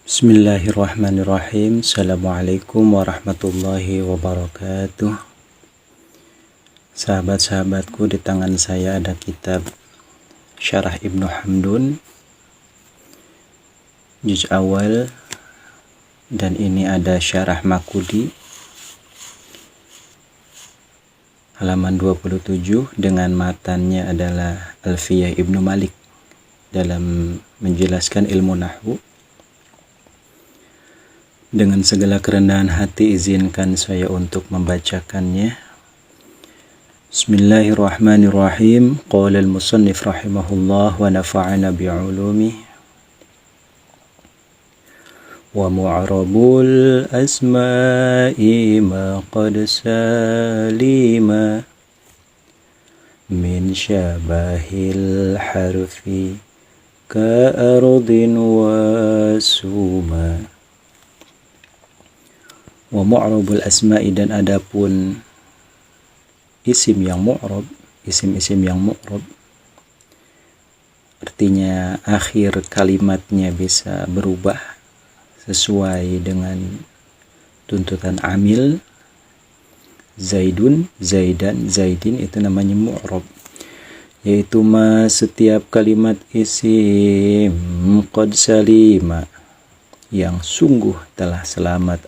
Bismillahirrahmanirrahim. Assalamualaikum warahmatullahi wabarakatuh. Sahabat-sahabatku, di tangan saya ada kitab Syarah Ibnu Hamdun juz awal, dan ini ada Syarah Makudi halaman 27 dengan matannya adalah Alfiyah Ibnu Malik dalam menjelaskan ilmu nahwu. Dengan segala kerendahan hati izinkan saya untuk membacakannya. Bismillahirrahmanirrahim. Qala al-musannif rahimahullah wa nafa'ana bi'ulumih. Wa mu'rabul asma'i ma qad salima min syabahil harfi ka ardin wa suma. Wa mu'rabul asma'i, dan adapun isim yang mu'rab, isim-isim yang mu'rab, artinya akhir kalimatnya bisa berubah sesuai dengan tuntutan amil. Zaidun, zaidan, zaidin, itu namanya mu'rab, yaitu setiap kalimat isim qad salima, yang sungguh telah selamat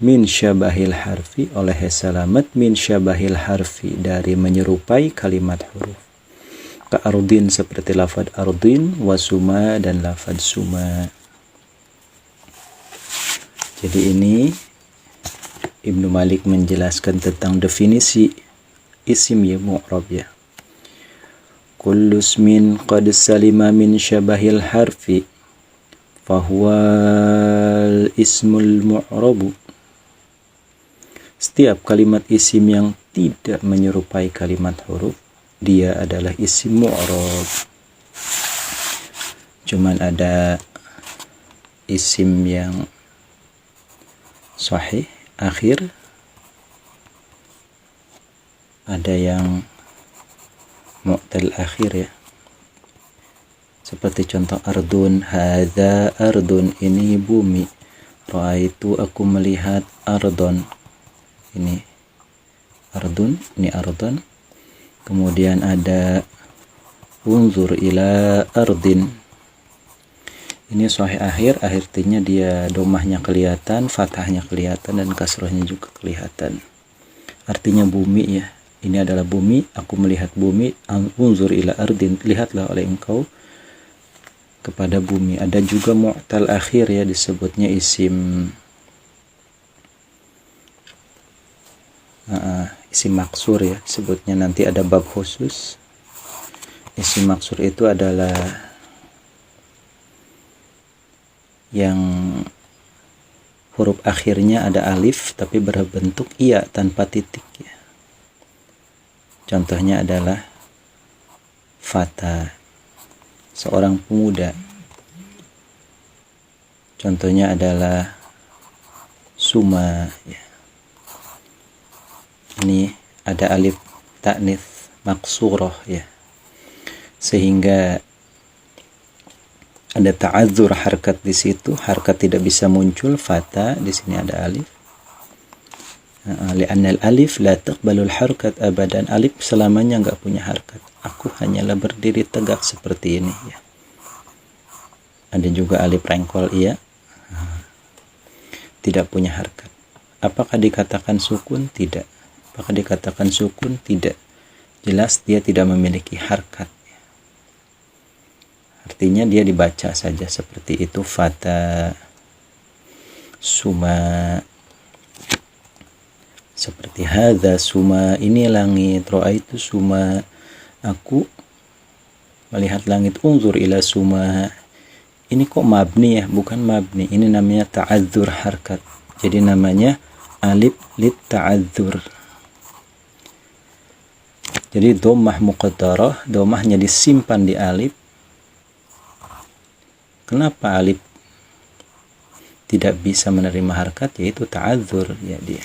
min syabahil harfi, oleh selamat min syabahil harfi, dari menyerupai kalimat huruf. Ka ardin, seperti lafad ardin, wasuma, dan lafad suma. Jadi ini Ibnu Malik menjelaskan tentang definisi isim ya mu'rab ya. Kullu ismin qad salima min syabahil harfi fahuwal ismul mu'rabu. Setiap kalimat isim yang tidak menyerupai kalimat huruf, dia adalah isim mu'rab. Cuman ada isim yang sahih akhir, ada yang mu'tal akhir ya. Seperti contoh ardun, hadza ardun, ini bumi. Ra'aitu, aku melihat ardon, ini ardun, ini ardon. Kemudian ada unzur ila ardin, ini sahih akhir, artinya dia domahnya kelihatan, fathahnya kelihatan, dan kasrohnya juga kelihatan. Artinya bumi ya, ini adalah bumi, aku melihat bumi. Unzur ila ardin, lihatlah oleh engkau kepada bumi. Ada juga mu'tal akhir ya, disebutnya isim isim maksur ya, sebutnya nanti ada bab khusus. Isim maksur itu adalah yang huruf akhirnya ada alif tapi berbentuk iya tanpa titik ya. Contohnya adalah fata, seorang pemuda. Contohnya adalah suma ya. Ini ada alif ta'nits maksurah ya, sehingga ada ta'adzur harkat di situ, harkat tidak bisa muncul. Fata, di sini ada alif. Li'anna al-alif la taqbalul harkat abadan, alif selamanya enggak punya harkat. Aku hanyalah berdiri tegak seperti ini ya. Ada juga alif rengkol iya, tidak punya harkat. Apakah dikatakan sukun? Tidak. Apakah dikatakan sukun? Tidak. Jelas dia tidak memiliki harkat. Artinya dia dibaca saja seperti itu. Fata, suma, seperti hadza suma, ini langit. Ra'aitu suma, aku melihat langit. Unzur ila suma, ini kok mabni ya, bukan mabni, ini namanya ta'adzur harkat, jadi namanya alif lit ta'adzur. Jadi dhammah muqaddarah, dhammahnya disimpan di alif. Kenapa alif tidak bisa menerima harkat? Yaitu ta'adzur ya dia.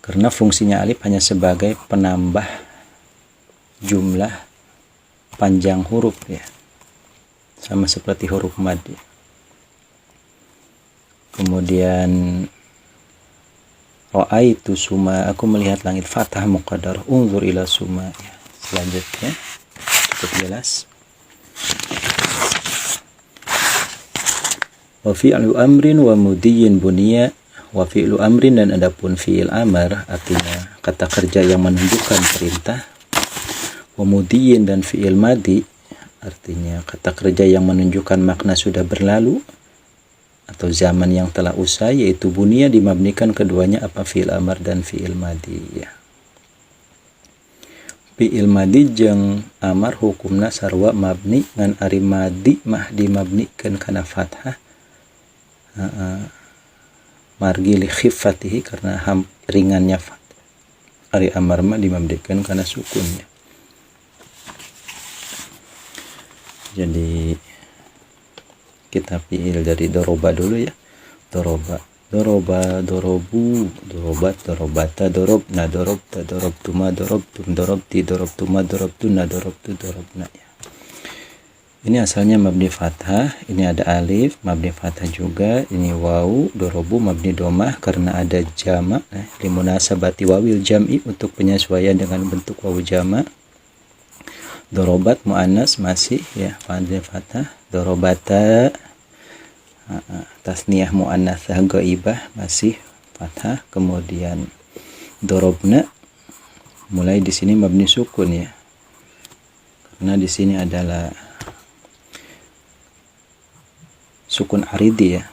Karena fungsinya alif hanya sebagai penambah jumlah panjang huruf ya. sama seperti huruf mad ya. Kemudian ra'aitu suma, aku melihat langit fathah muqaddarah, unzur ila suma ya. Selanjutnya cukup jelas. Wa fi'lu amrin wa mudiyyin buniya, wa fi'lu amrin, dan adapun fi'il amar artinya kata kerja yang menunjukkan perintah, wa mudiyyin dan fi'il madi artinya kata kerja yang menunjukkan makna sudah berlalu atau zaman yang telah usai, yaitu bunia dimabnikan keduanya apa fi'il amar dan fi'il madi ya. Fi'il madi jeung amar hukumna sarwa mabni ngan ari madi mah dimabnikeun kana fathah margi li khiffatihi karena ringannya fathah. Ari amar mah dimabnikeun kana sukunnya. Jadi kita fi'il dari doroba dulu ya. Doroba, dorobu, dorobat, dorobata, dorobna, dorobta, dorobtuma, dorobtum, dorobti, dorobtuma, dorobtuna, dorobtu, dorobna ya. Ini asalnya mabni fathah, ini ada alif, mabni fathah juga, ini wawu, dorobu mabni domah karena ada jama, limunasabati wawil jam'i untuk penyesuaian dengan bentuk wawu jama. Dorobat mu'annas masih ya mabni fathah, dorobata tasniyah mu'annasah ghaibah masih fathah. Kemudian dorobna mulai di sini mabni sukun ya, karena di sini adalah sukun aridi ya.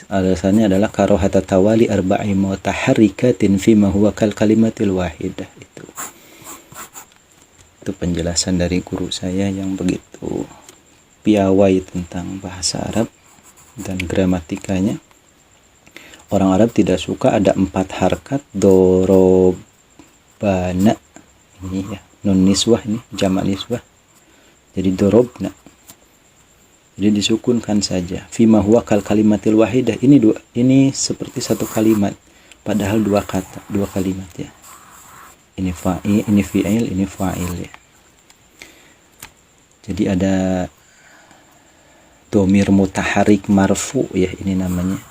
Alasannya adalah karohata tawali arba'i mutaharrikatin fi ma huwa kal kalimatil wahidah. Itu penjelasan dari guru saya yang begitu piawai tentang bahasa Arab dan gramatikanya. Orang Arab tidak suka ada 4 harkat dorobana ini ya, nun niswah ini jamak niswah, jadi dorobna, jadi disukunkan saja. Fima huwa kal kalimatil wahidah, ini seperti satu kalimat padahal dua kalimat ya. Ini fa'il, ini fi'il, ini fa'il ya. Jadi ada domir mutaharik marfu ya, ini namanya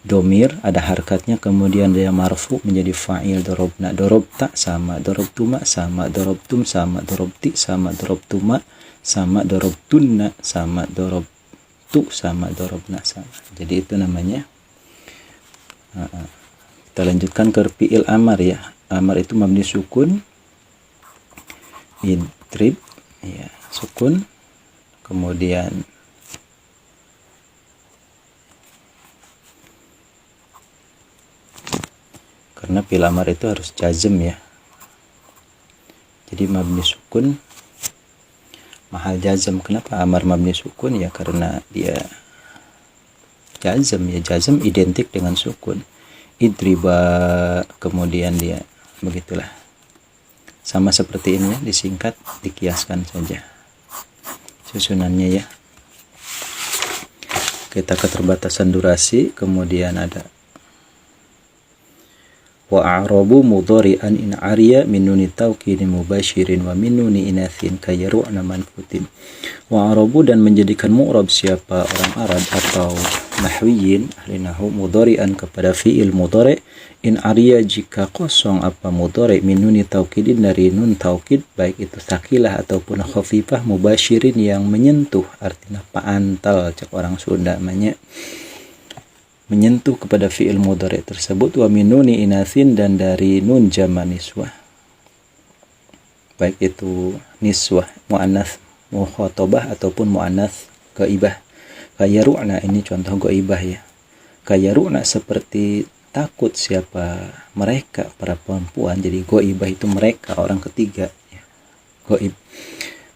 domir, ada harkatnya, kemudian dia marfu menjadi fa'il. Dorobna, dorobta sama, dorobtuma sama, dorobtum sama, dorobti sama, dorobtuma sama, dorobtunna sama, dorobtu sama, dorobna sama. Jadi itu namanya. Kita lanjutkan ke fi'il amar ya. Amar itu mabni sukun, idrib ya, sukun. Kemudian karena fi'il amar itu harus jazm ya, jadi mabni sukun mahal jazm. Kenapa amar mabni sukun ya? Karena dia jazm ya, jazm identik dengan sukun. Idriba, kemudian dia begitulah, sama seperti ini ya, disingkat, dikiaskan saja susunannya ya. Kita keterbatasan durasi. Kemudian ada wa a'rabu mudhari'an in ariya min nuni tawkidin mubashirin wa min nuni inathin kayaru'na manfutin. Wa a'rabu, dan menjadikan mu'rab siapa orang Arab atau nahwiyin ahli nahwu mudhari'an kepada fi'il mudhari' in ariya jika kosong apa mudhari' min nuni tawkidin dari nun taukid, baik itu sakilah ataupun khafifah, mubashirin yang menyentuh, artinya paantal cek orang Sunda namanya, menyentuh kepada fi'il mudhari' tersebut. Wa min nuni inathin, dan dari nun jamak niswah, baik itu niswah muannats mukhatabah ataupun muannats ghaibah. Kayaru'na, ini contoh ghaibah ya. Kayaru'na seperti takut siapa mereka, para perempuan. Jadi ghaibah itu mereka, orang ketiga ya. Ghaib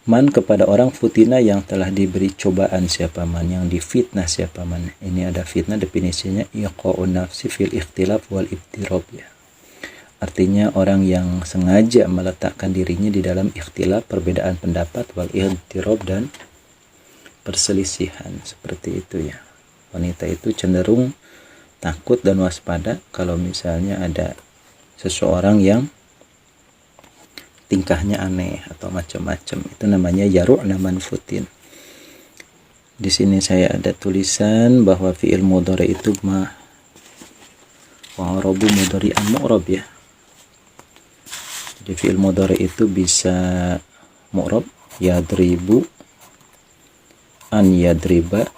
man, kepada orang futina yang telah diberi cobaan siapa man, yang difitnah siapa man. Ini ada fitnah, definisinya iqa'un nafsi fil ikhtilaf wal ibtirab ya. Artinya orang yang sengaja meletakkan dirinya di dalam ikhtilaf, perbedaan pendapat, wal ibtirab, dan perselisihan, seperti itu ya. Wanita itu cenderung takut dan waspada kalau misalnya ada seseorang yang tingkahnya aneh atau macam-macam. Itu namanya yaru'na manfutin. Di sini saya ada tulisan bahwa fi'il mudhari itu wa i'rabu mudhari'an mu'rab ya. Jadi fi'il mudhari itu bisa mu'rab, yadribu, an yadriba,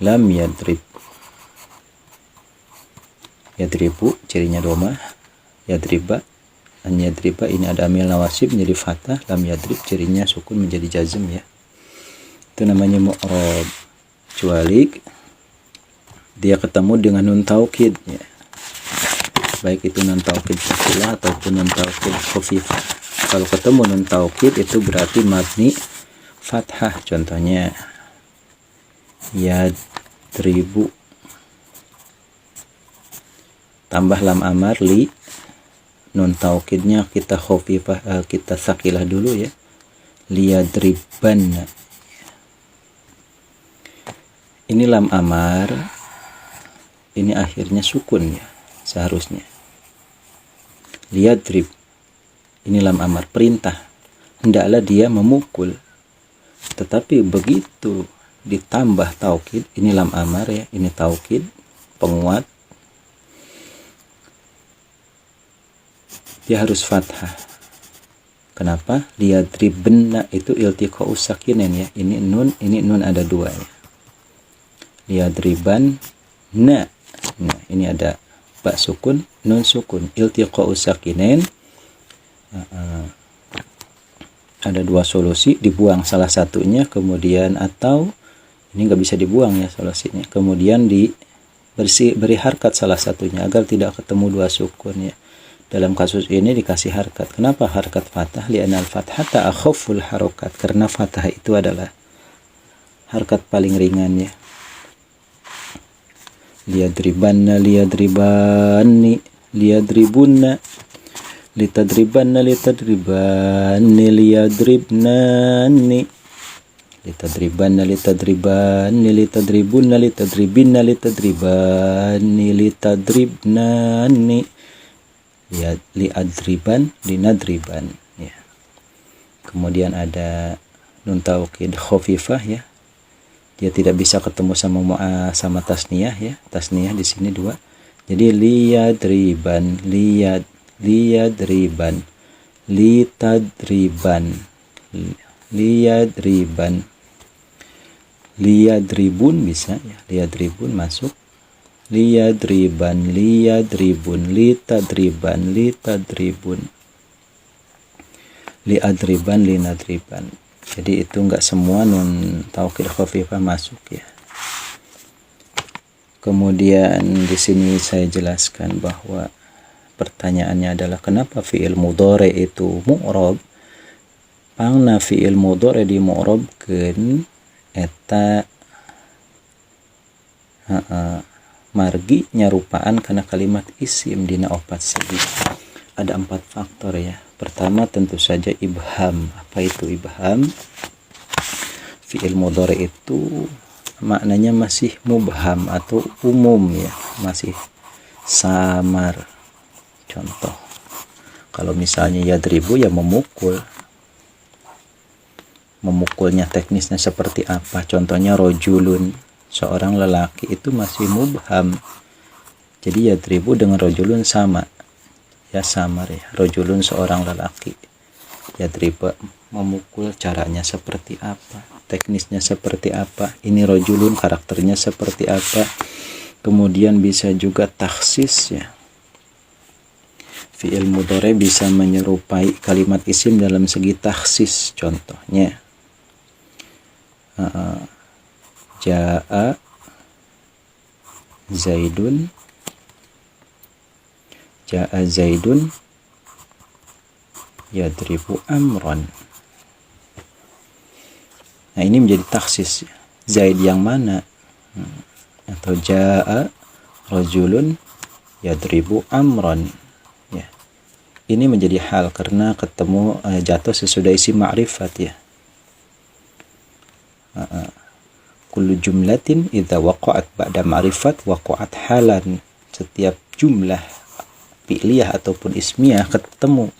lam yadrib. Yadribu cirinya doma, yadriba, an yadriba ini ada amil nawasib menjadi fathah, lam yadrib cirinya sukun menjadi jazm ya. Itu namanya mu'rab, kecuali dia ketemu dengan nun taukid ya. Baik itu nun taukid sakilah ataupun nun taukid khafifah. Kalau ketemu nun taukid itu berarti mabni fathah. Contohnya yadribu tambah lam amar li, nun taukidnya kita khafifah, kita sakilah dulu ya, liyadriban. Ini lam amar, ini akhirnya sukun ya seharusnya. Liyadrib, ini lam amar perintah, hendaklah dia memukul. Tetapi begitu ditambah taukid, ini lam amar ya, ini taukid penguat, dia harus fathah. Kenapa? Liyadribenna itu iltiqa'u sakinen ya. Ini nun ada dua ya. Liyadriban na. Nah, ini ada ba sukun, nun sukun, iltiqa'u sakinen. Ada dua solusi, dibuang salah satunya kemudian, atau ini nggak bisa dibuang ya solusinya. Kemudian beri harkat salah satunya agar tidak ketemu dua sukun ya. Dalam kasus ini dikasih harkat. Kenapa harkat fathah? Li'anal fathata akhaful harokat. Karena fathah itu adalah harkat paling ringan ya. Liyadribanna, liyadribanni, liyadribunna, litadribanna, litadribanni, liyadribnani, litadribanna, litadribanni, litadribunna, litadribinna, litadribanni, litadribnani, liadriban, linadriban ya. Kemudian ada nun taukid khafifah ya, dia tidak bisa ketemu sama tasniyah ya. Tasniyah di sini dua, jadi liyadriban, liyadriban, litadriban, liyadriban, liyadribun bisa ya, liyadribun masuk, liyadriban, liyadribun, litadriban, litadribun, liadriban, linadriban. Jadi itu enggak semua nun taukid khafifah masuk ya. Kemudian di sini saya jelaskan bahwa pertanyaannya adalah kenapa fi'il mudhari itu mu'rab? Pangna fi'il mudhari di mu'rabkeun eta margi nyarupaan karena kalimat isim dina opat segi. Ada 4 faktor ya. Pertama tentu saja ibham. Apa itu ibham? Fi'il mudhari itu maknanya masih mubham atau umum ya, masih samar. Contoh, kalau misalnya yadribu ya memukul. Memukulnya teknisnya seperti apa? Contohnya rojulun, seorang lelaki, itu masih mubham. Jadi yadribu dengan rojulun sama ya, samar ya. Rojulun seorang lelaki, yadribu memukul, caranya seperti apa, teknisnya seperti apa, ini rojulun karakternya seperti apa. Kemudian bisa juga takhsis ya, fi'il mudhari bisa menyerupai kalimat isim dalam segi takhsis. Contohnya ja'a zaidun, ja'a zaidun yadribu amron. Nah ini menjadi takhsis, zaid yang mana? Atau ja'a rajulun yadribu amron ya. Ini menjadi hal karena ketemu jatuh sesudah isim ma'rifat ya. Kullu jumlatin idza waqa'at ba'da ma'rifat waqa'at halan. Setiap jumlah fi'liyah ataupun ismiyah ketemu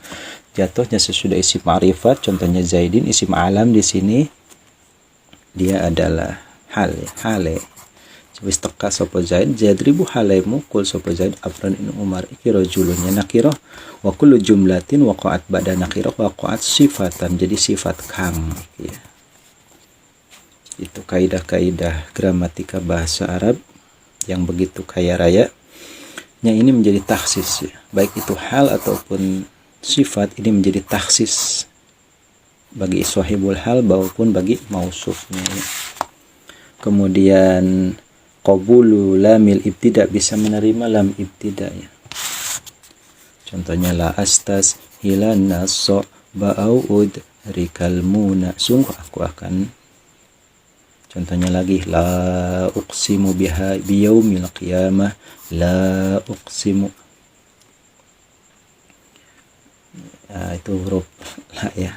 jatuhnya sesudah isim ma'rifat, contohnya zaidin isim alam di sini, dia adalah hale. Wis teka sapa Zaid, jadribu hale mukul sapa Zaid Amran in Umar iki rajulunnya nakirah wa kullu jumlatin waqa'at ba'da nakirah waqa'at sifatan, jadi sifat kang ya. Itu kaidah-kaidah gramatika bahasa Arab yang begitu kaya raya. Yang ini menjadi taksis ya. Baik itu hal ataupun sifat ini menjadi taksis bagi sahibul hal maupun bagi mausufnya ya. Kemudian qabulu lamil ibtida bisa menerima lam ibtida ya. Contohnya la astas hilana so ba'ud rikal muna, sungguh aku akan. Contohnya lagi la uqsimu biha biyaumil qiyamah, la uqsimu. Itu huruf la ya.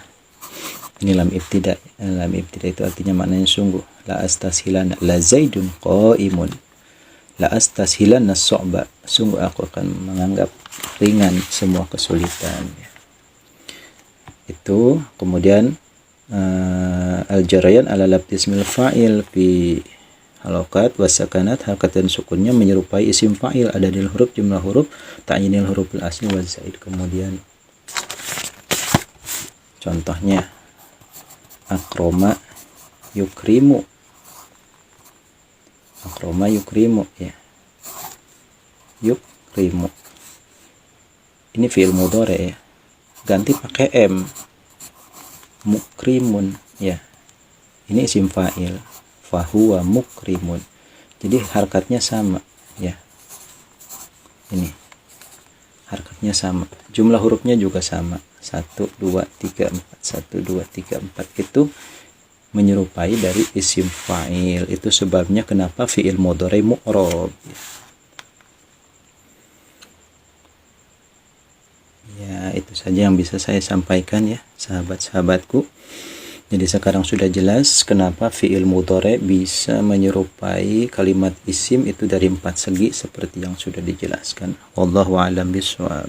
Ini lam ibtida. Lam ibtida itu artinya maknanya sungguh. La astashilana la zaidun qaimun. La astashilana so'ba, sungguh aku akan menganggap ringan semua kesulitan. Itu kemudian al-jarayan ala labdismil fa'il fi halokat wasakanat, harakat dan sukunnya menyerupai isim fa'il, ada di huruf jumlah huruf ta'yinil huruful asli wa zaid. Kemudian contohnya akroma yukrimu, akroma yukrimu ya, yukrimu ini fi'il mudhari ya, ganti pakai m, mukrimun ya, ini isim fa'il fahuwa mukrimun, jadi harakatnya sama ya, ini harakatnya sama, jumlah hurufnya juga sama, 1 2 3 4 1 2 3 4 itu menyerupai dari isim fa'il. Itu sebabnya kenapa fi'il mudhari mu'rab ya. Itu saja yang bisa saya sampaikan ya sahabat-sahabatku. Jadi sekarang sudah jelas kenapa fi'il mudhari bisa menyerupai kalimat isim itu dari 4 segi seperti yang sudah dijelaskan. Wallahu a'lam bishawab.